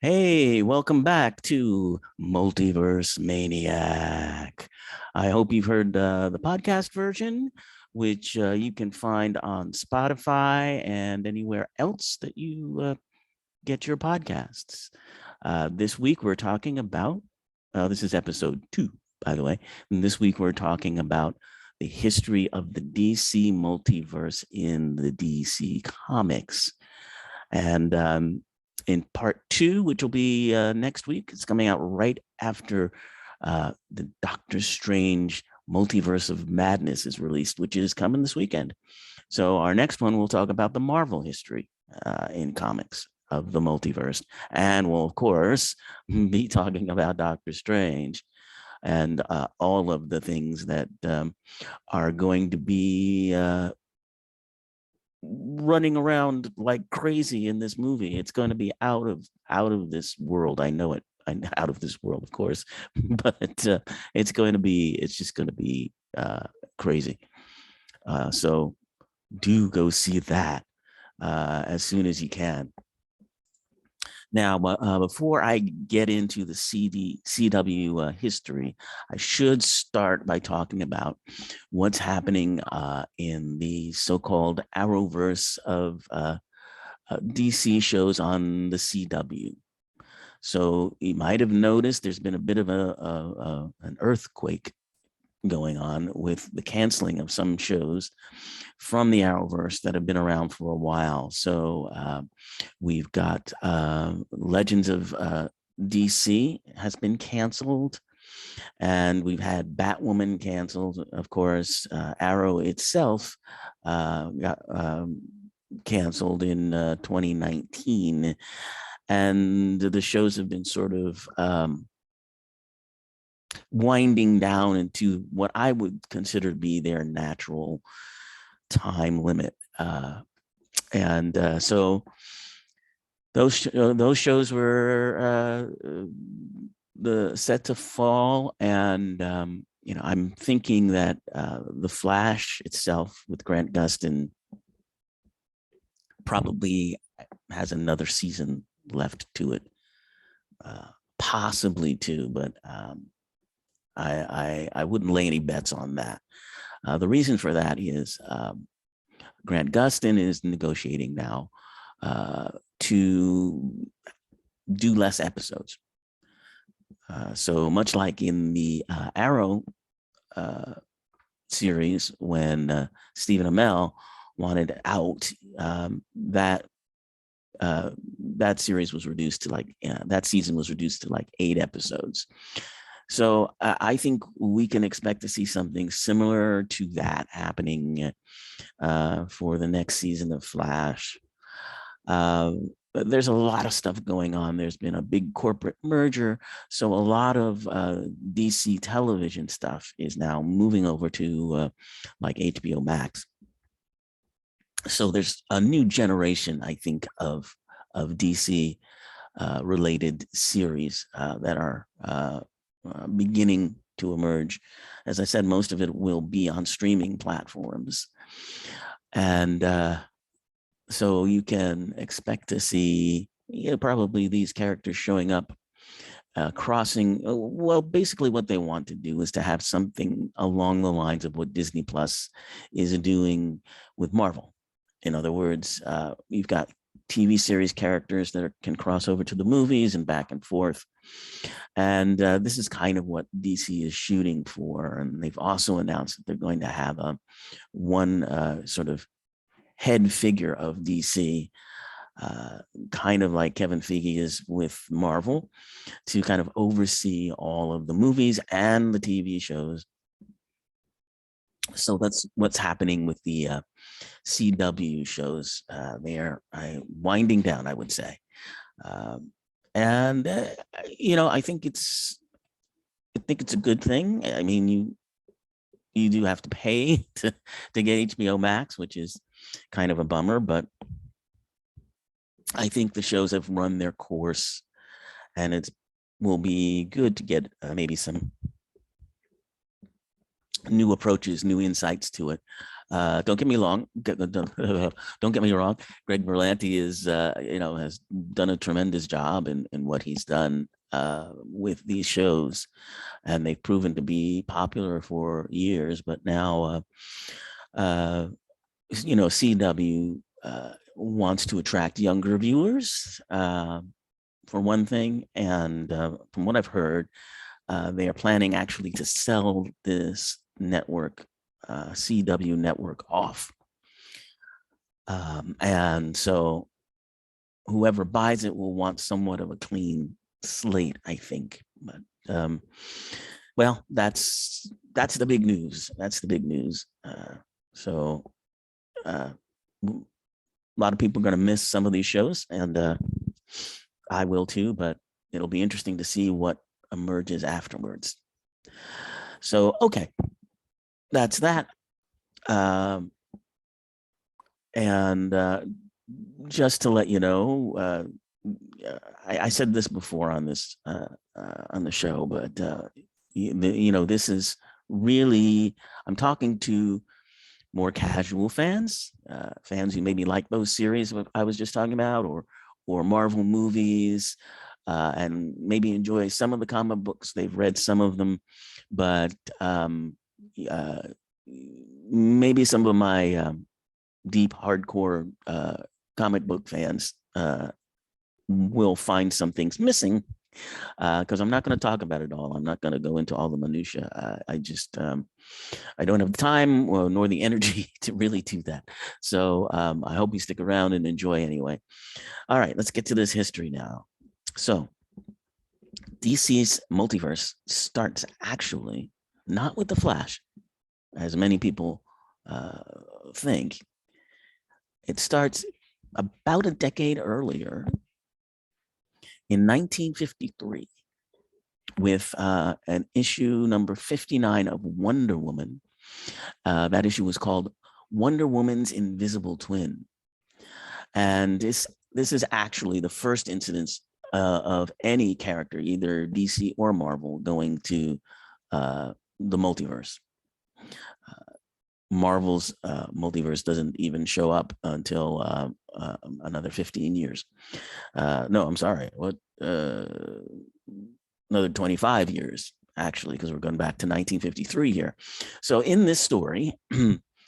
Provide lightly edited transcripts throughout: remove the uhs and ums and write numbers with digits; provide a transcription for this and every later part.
Hey, welcome back to Multiverse Maniac. I hope you've heard the podcast version, which you can find on Spotify and anywhere else that you get your podcasts. This week we're talking about, this is episode 2, by the way. And this week we're talking about the history of the DC multiverse in the DC comics. And in part 2, which will be next week, it's coming out right after the Doctor Strange Multiverse of Madness is released, which is coming this weekend. So our next one, we'll talk about the Marvel history in comics of the multiverse. And we'll, of course, be talking about Doctor Strange and all of the things that are going to be running around like crazy in this movie. It's going to be out of this world. I know it. Out of this world, of course, but it's just going to be crazy. So do go see that as soon as you can. Now, before I get into the CW history, I should start by talking about what's happening in the so-called Arrowverse of DC shows on the CW. So you might have noticed there's been a bit of an earthquake going on with the canceling of some shows from the Arrowverse that have been around for a while. So we've got Legends of DC has been canceled, and we've had Batwoman canceled. Of course, Arrow itself got canceled in 2019, and the shows have been sort of winding down into what I would consider to be their natural time limit. So those shows were the set to fall, and I'm thinking that the Flash itself with Grant Gustin probably has another season left to it, possibly two, but I wouldn't lay any bets on that. The reason for that is Grant Gustin is negotiating now to do less episodes. So much like in the Arrow series, when Stephen Amell wanted out, that series was reduced to that season was reduced to like 8 episodes. So I think we can expect to see something similar to that happening for the next season of Flash. There's a lot of stuff going on. There's been a big corporate merger. So a lot of DC television stuff is now moving over to like HBO Max. So there's a new generation, I think, of DC related series that are beginning to emerge. As I said, most of it will be on streaming platforms. And so you can expect to see probably these characters showing up, crossing. Well, basically what they want to do is to have something along the lines of what Disney Plus is doing with Marvel. In other words, you've got TV series characters that can cross over to the movies and back and forth. And this is kind of what DC is shooting for. And they've also announced that they're going to have one sort of head figure of DC, kind of like Kevin Feige is with Marvel, to kind of oversee all of the movies and the TV shows. So that's what's happening with the CW shows. They are winding down, I would say. And I think it's a good thing. I mean, you do have to pay to get HBO Max, which is kind of a bummer, but I think the shows have run their course, and it will be good to get maybe some new approaches, new insights to it Don't get me wrong. Don't get me wrong. Greg Berlanti is, has done a tremendous job in what he's done with these shows, and they've proven to be popular for years. But now, CW wants to attract younger viewers, for one thing, and from what I've heard, they are planning actually to sell this network, CW network, off. And so whoever buys it will want somewhat of a clean slate, I think. But well, that's the big news. That's the big news. So a lot of people are going to miss some of these shows, and I will too. But it'll be interesting to see what emerges afterwards. So okay, that's that. And just to let you know, I said this before on this on the show, but this is really, I'm talking to more casual fans, fans who maybe like those series I was just talking about, or Marvel movies, and maybe enjoy some of the comic books. They've read some of them, but maybe some of my deep hardcore comic book fans will find some things missing, because I'm not going to talk about it all. I'm not going to go into all the minutia. I just I don't have the time nor the energy to really do that. So I hope you stick around and enjoy anyway. All right, let's get to this history now. So DC's multiverse starts actually not with the Flash, as many people think. It starts about a decade earlier, in 1953, with an issue number 59 of Wonder Woman. That issue was called Wonder Woman's Invisible Twin. And this is actually the first incidence of any character, either DC or Marvel, going to the multiverse. Marvel's multiverse doesn't even show up until another 15 years. No, I'm sorry. What? Another 25 years, actually, because we're going back to 1953 here. So in this story,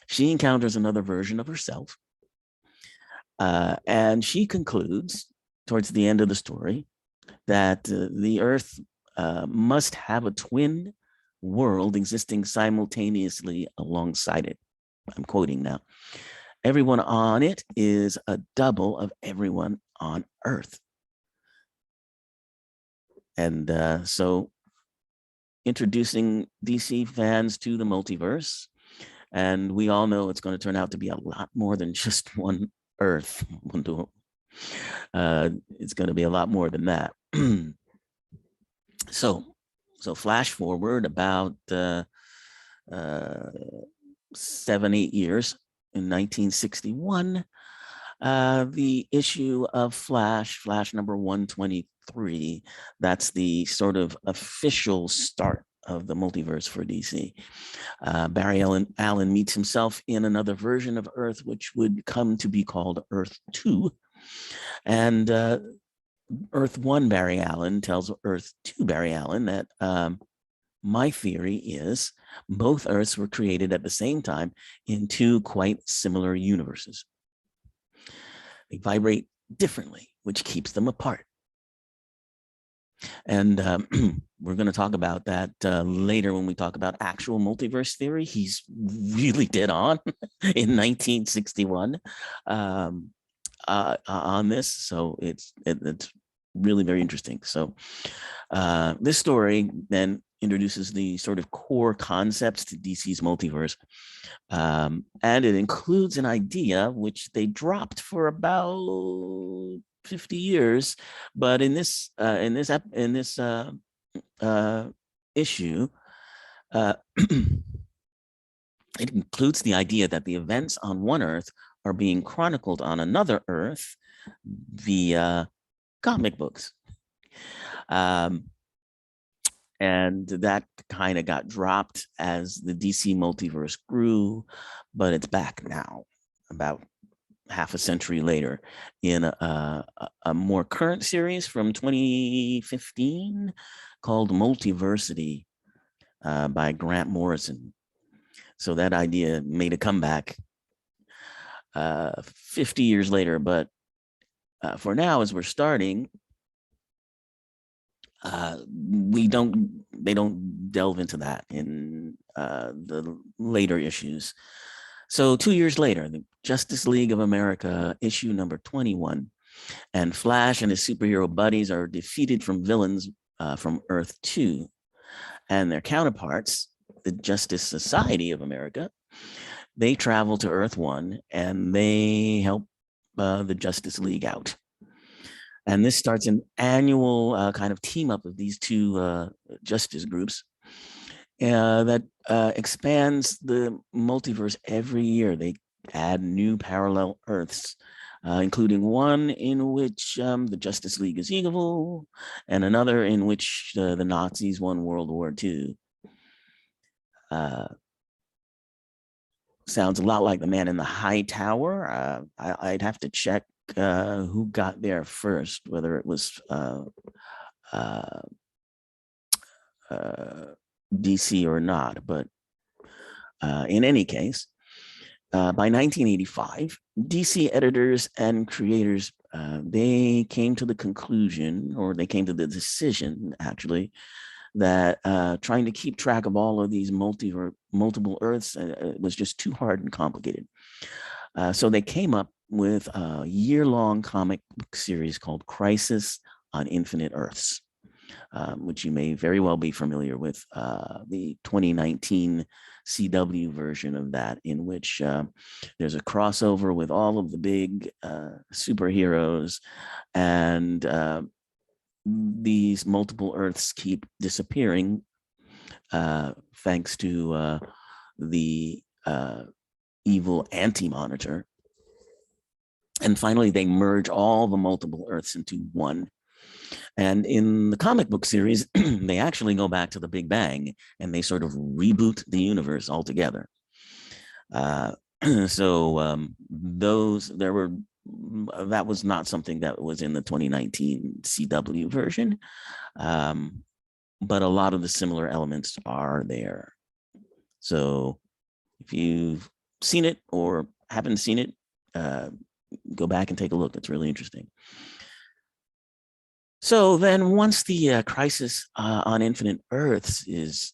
she encounters another version of herself. And she concludes towards the end of the story that the Earth must have a twin world existing simultaneously alongside it. I'm quoting now. Everyone on it is a double of everyone on Earth. And so introducing DC fans to the multiverse, and we all know it's going to turn out to be a lot more than just one Earth. It's going to be a lot more than that. So flash forward about 7-8 years, in 1961, the issue of Flash number 123, that's the sort of official start of the multiverse for DC. Barry Allen meets himself in another version of Earth, which would come to be called Earth 2. And Earth 1 Barry Allen tells Earth 2 Barry Allen that my theory is both Earths were created at the same time in two quite similar universes. They vibrate differently, which keeps them apart. And we're going to talk about that later when we talk about actual multiverse theory. He's really dead on in 1961 on this. So it's really very interesting. So this story then introduces the sort of core concepts to DC's multiverse. And it includes an idea which they dropped for about 50 years, but in this issue, it includes the idea that the events on one Earth are being chronicled on another Earth via comic books. And that kind of got dropped as the DC multiverse grew, but it's back now, about half a century later, in a more current series from 2015 called Multiversity by Grant Morrison. So that idea made a comeback 50 years later. But for now, as we're starting, they don't delve into that in the later issues. So 2 years later, the Justice League of America issue number 21, and Flash and his superhero buddies are defeated from villains from Earth 2, and their counterparts, the Justice Society of America, they travel to Earth 1 and they help the Justice League out. And this starts an annual kind of team up of these two justice groups that expands the multiverse every year. They add new parallel Earths, including one in which the Justice League is evil, and another in which the Nazis won World War II. Sounds a lot like The Man in the High Tower. I'd have to check who got there first, whether it was DC or not. But in any case, by 1985, DC editors and creators, they came to the conclusion, or they came to the decision, actually, that trying to keep track of all of these multiple Earths was just too hard and complicated. So they came up with a year-long comic book series called Crisis on Infinite Earths, which you may very well be familiar with, the 2019 CW version of that, in which there's a crossover with all of the big superheroes, and these multiple Earths keep disappearing thanks to the evil Anti-Monitor. And finally, they merge all the multiple Earths into one. And in the comic book series, they actually go back to the Big Bang and they sort of reboot the universe altogether. So that was not something that was in the 2019 CW version, but a lot of the similar elements are there. So if you've seen it or haven't seen it, go back and take a look. It's really interesting. So then once the Crisis on Infinite Earths is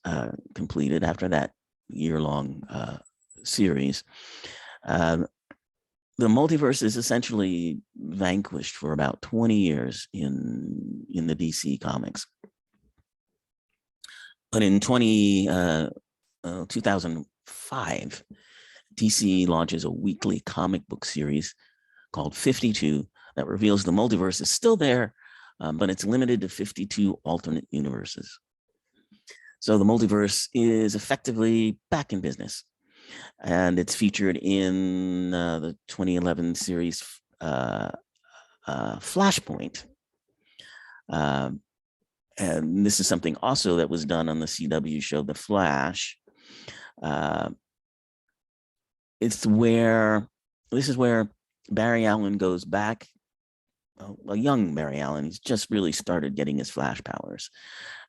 completed, after that year-long series, the multiverse is essentially vanquished for about 20 years in the DC comics. But in 2005, DC launches a weekly comic book series called 52 that reveals the multiverse is still there, but it's limited to 52 alternate universes. So the multiverse is effectively back in business. And it's featured in the 2011 series Flashpoint. And this is something also that was done on the CW show, The Flash. This is where Barry Allen goes back, a young Barry Allen. He's just really started getting his Flash powers.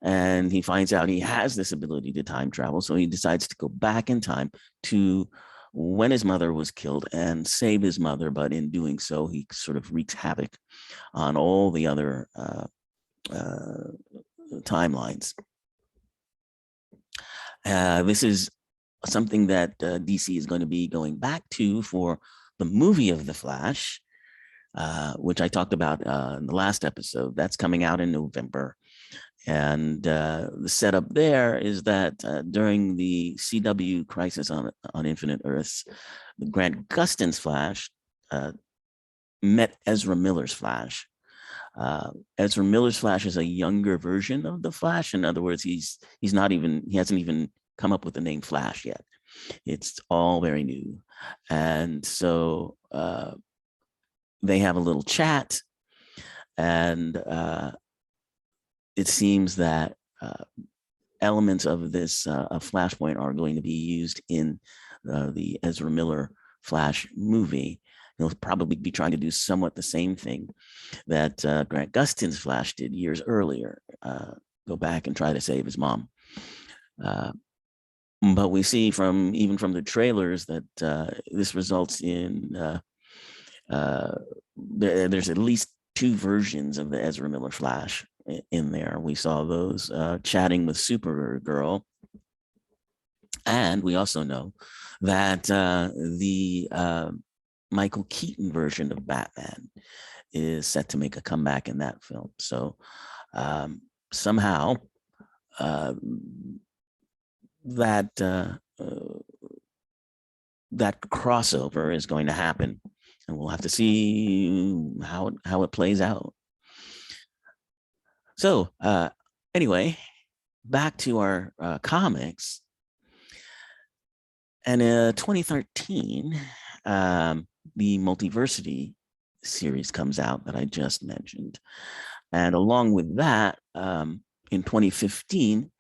And he finds out he has this ability to time travel. So he decides to go back in time to when his mother was killed and save his mother. But in doing so, he sort of wreaks havoc on all the other timelines. This is something that DC is going to be going back to for the movie of The Flash, which I talked about in the last episode. That's coming out in November. And the setup there is that during the CW Crisis on Infinite Earths, Grant Gustin's Flash met Ezra Miller's Flash. Ezra Miller's Flash is a younger version of the Flash. In other words, he hasn't even come up with the name Flash yet. It's all very new. And so they have a little chat, and it seems that elements of this Flashpoint are going to be used in the Ezra Miller Flash movie. He'll probably be trying to do somewhat the same thing that Grant Gustin's Flash did years earlier, go back and try to save his mom. But we see even from the trailers that this results in there's at least two versions of the Ezra Miller Flash in there. We saw those chatting with Supergirl, and we also know that the Michael Keaton version of Batman is set to make a comeback in that film. So somehow that crossover is going to happen, and we'll have to see how it plays out. So anyway, back to our comics. And in 2013, the Multiversity series comes out that I just mentioned. And along with that, in 2015,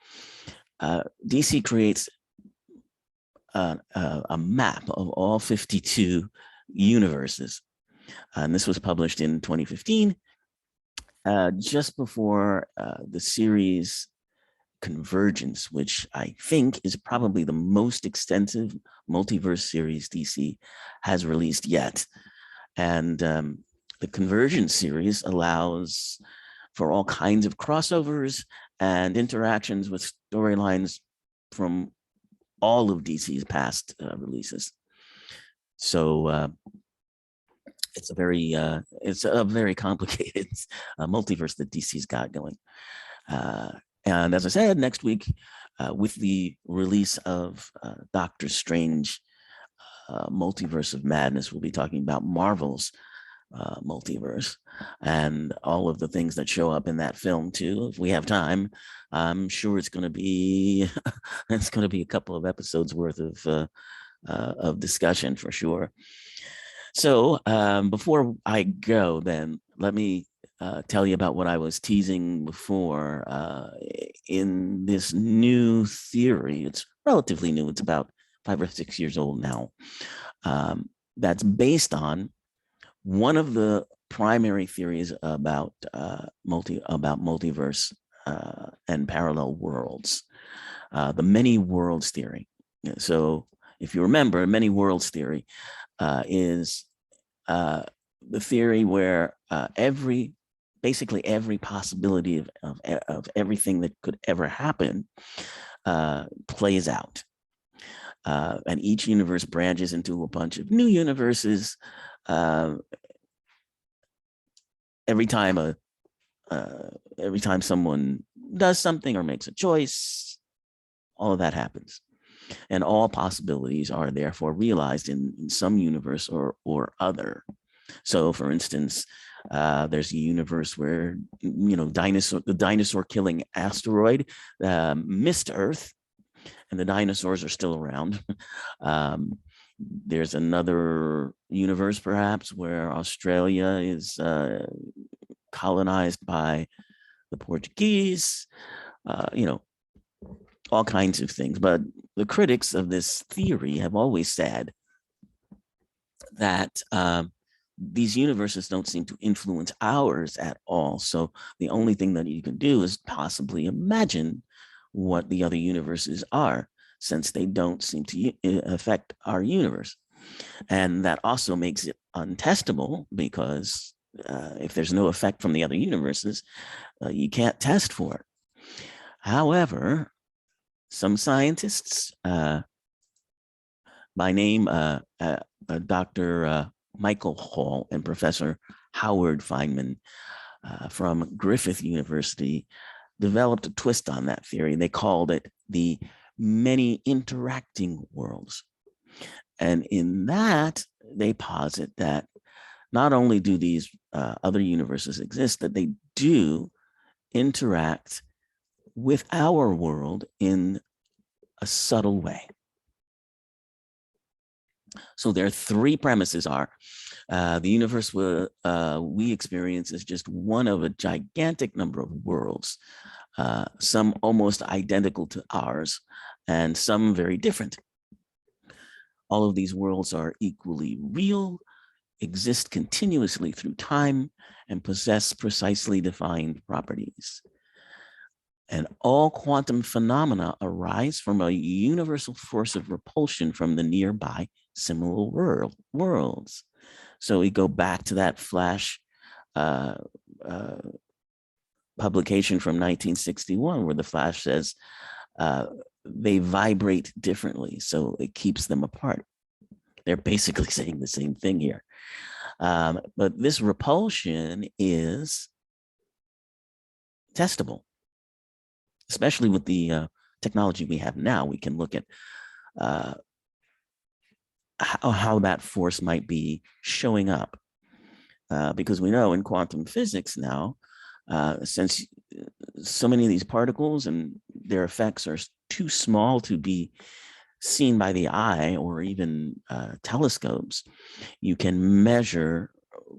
DC creates a map of all 52 universes. And this was published in 2015, just before the series Convergence, which I think is probably the most extensive multiverse series DC has released yet. And the Convergence series allows for all kinds of crossovers and interactions with storylines from all of DC's past releases. So it's a very complicated multiverse that DC's got going. And as I said, next week, with the release of Doctor Strange, Multiverse of Madness, we'll be talking about Marvel's multiverse and all of the things that show up in that film too. If we have time, I'm sure it's going to be a couple of episodes worth of discussion for sure. So before I go, then let me tell you about what I was teasing before in this new theory. It's relatively new. It's about 5 or 6 years old now. That's based on one of the primary theories about multiverse and parallel worlds, the many worlds theory. So if you remember, many worlds theory is the theory where basically every possibility of everything that could ever happen plays out. And each universe branches into a bunch of new universes. Every time someone does something or makes a choice, all of that happens. And all possibilities are therefore realized in some universe or other. So for instance, there's a universe where, the dinosaur killing asteroid missed Earth, and the dinosaurs are still around. There's another universe, perhaps, where Australia is colonized by the Portuguese, all kinds of things. But the critics of this theory have always said that these universes don't seem to influence ours at all. So the only thing that you can do is possibly imagine what the other universes are, since they don't seem to affect our universe. And that also makes it untestable, because if there's no effect from the other universes, you can't test for it. However, some scientists by name Dr. Michael Hall and Professor Howard Feynman from Griffith University developed a twist on that theory. They called it the many interacting worlds. And in that, they posit that not only do these other universes exist, that they do interact with our world in a subtle way. So their three premises are the universe we experience is just one of a gigantic number of worlds some almost identical to ours, and some very different. All of these worlds are equally real, exist continuously through time, and possess precisely defined properties. And all quantum phenomena arise from a universal force of repulsion from the nearby similar worlds. So we go back to that Flash uh, uh, publication from 1961, where the Flash says they vibrate differently, so it keeps them apart. They're basically saying the same thing here. But this repulsion is testable, especially with the technology we have now. We can look at how that force might be showing up. Because we know in quantum physics now, since so many of these particles and their effects are too small to be seen by the eye or even telescopes, you can measure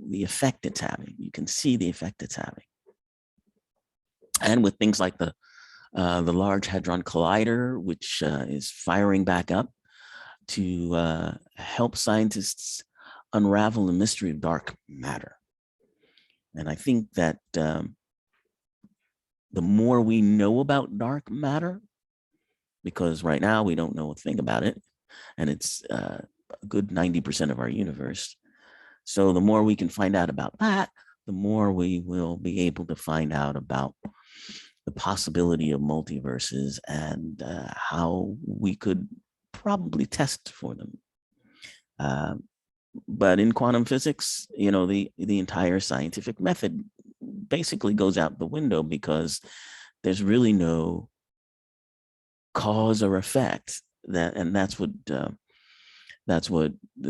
the effect it's having. You can see the effect it's having. And with things like the Large Hadron Collider, which is firing back up to help scientists unravel the mystery of dark matter. And I think that the more we know about dark matter, because right now we don't know a thing about it, and it's a good 90% of our universe. So the more we can find out about that, the more we will be able to find out about the possibility of multiverses and how we could probably test for them. But in quantum physics, you know, the entire scientific method basically goes out the window, because there's really no cause or effect, and that's what the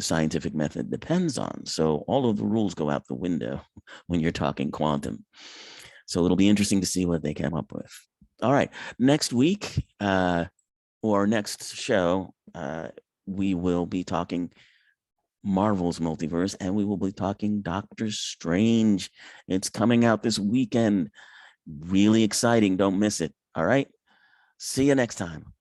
scientific method depends on. So all of the rules go out the window when you're talking quantum. So it'll be interesting to see what they come up with. All right, next week or next show, we will be talking Marvel's Multiverse, and we will be talking Doctor Strange. It's coming out this weekend. Really exciting. Don't miss it. All right. See you next time.